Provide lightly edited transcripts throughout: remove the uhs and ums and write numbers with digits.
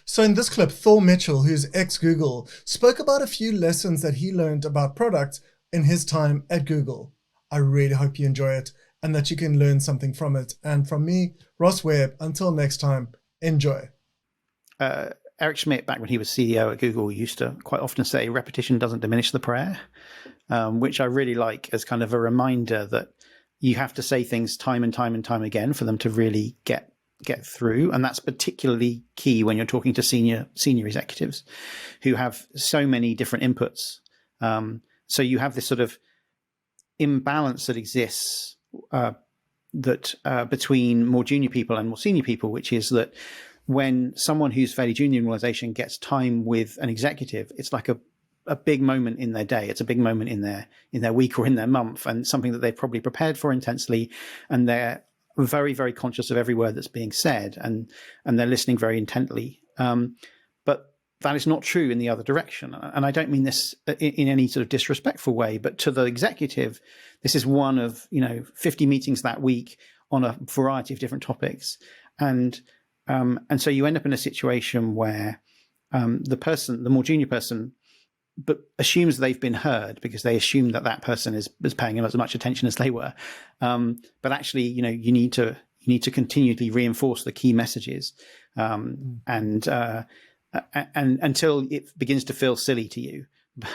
So in this clip, Thor Mitchell, who's ex-Google, spoke about a few lessons that he learned about product in his time at Google. I really hope you enjoy it and that you can learn something from it. And from me, Ross Webb, until next time, enjoy. Eric Schmidt, back when he was CEO at Google, used to quite often say repetition doesn't diminish the prayer, which I really like as kind of a reminder that you have to say things time and time and time again for them to really get through. And that's particularly key when you're talking to senior executives who have so many different inputs. So you have this sort of imbalance that exists between more junior people and more senior people, which is that when someone who's fairly junior in an organization gets time with an executive, it's like a big moment in their day. It's a big moment in their week or in their month, and something that they've probably prepared for intensely, and they're very, very conscious of every word that's being said, and they're listening very intently. But that is not true in the other direction. And I don't mean this in any sort of disrespectful way, but to the executive, this is one of 50 meetings that week on a variety of different topics. And so you end up in a situation where the more junior person, but assumes they've been heard because they assume that person is paying them as much attention as they were. But actually, you need to continually reinforce the key messages, and until it begins to feel silly to you,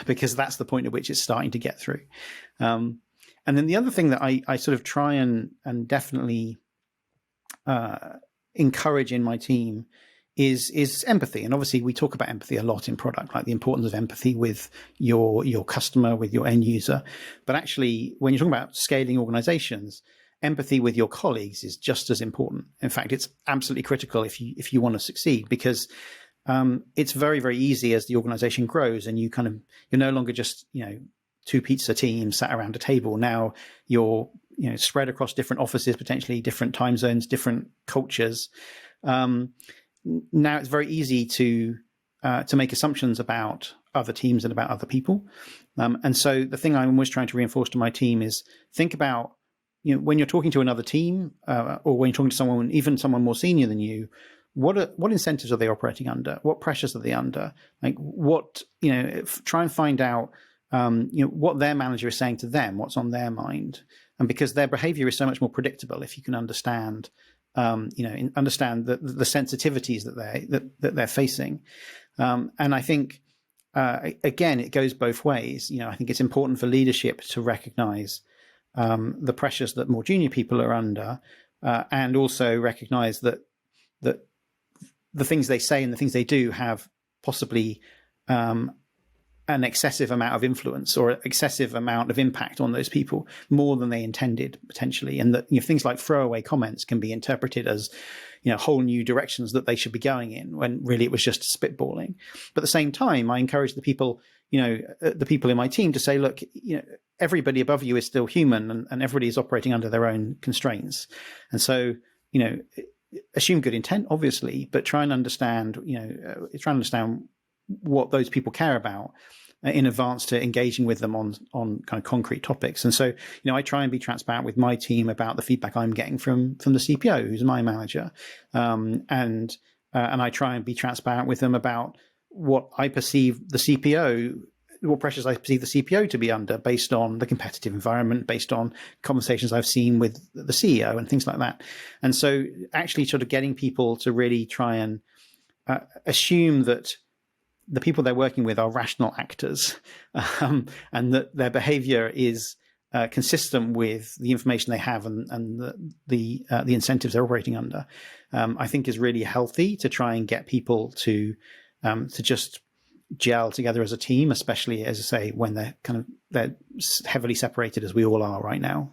because that's the point at which it's starting to get through. And then the other thing that I sort of try and definitely encourage in my team is empathy. And obviously we talk about empathy a lot in product, like the importance of empathy with your customer, with your end user. But actually, when you're talking about scaling organizations, empathy with your colleagues is just as important. In fact, it's absolutely critical if you want to succeed, because it's very, very easy as the organization grows and you're no longer just, two pizza teams sat around a table. Now you're, spread across different offices, potentially different time zones, different cultures. Now it's very easy to make assumptions about other teams and about other people. And so the thing I'm always trying to reinforce to my team is think about, when you're talking to another team, or when you're talking to someone, even someone more senior than you, what incentives are they operating under? What pressures are they under? Like try and find out, what their manager is saying to them, what's on their mind. And because their behavior is so much more predictable, if you can understand, understand the sensitivities that they're facing. And I think, again, it goes both ways. I think it's important for leadership to recognize the pressures that more junior people are under, and also recognize that the things they say and the things they do have possibly an excessive amount of influence or excessive amount of impact on those people, more than they intended potentially. And that things like throwaway comments can be interpreted as whole new directions that they should be going in, when really it was just spitballing. But at the same time, I encourage the people in my team to say, look, everybody above you is still human, and everybody is operating under their own constraints. And so, assume good intent, obviously, but try and understand what those people care about in advance to engaging with them on kind of concrete topics. And so, I try and be transparent with my team about the feedback I'm getting from the CPO, who's my manager. And I try and be transparent with them about what I perceive the CPO, what pressures I perceive the CPO to be under, based on the competitive environment, based on conversations I've seen with the CEO and things like that. And so actually sort of getting people to really try and assume that the people they're working with are rational actors, and that their behavior is consistent with the information they have and the incentives they're operating under, I think is really healthy to try and get people to just gel together as a team, especially, as I say, when they're heavily separated, as we all are right now.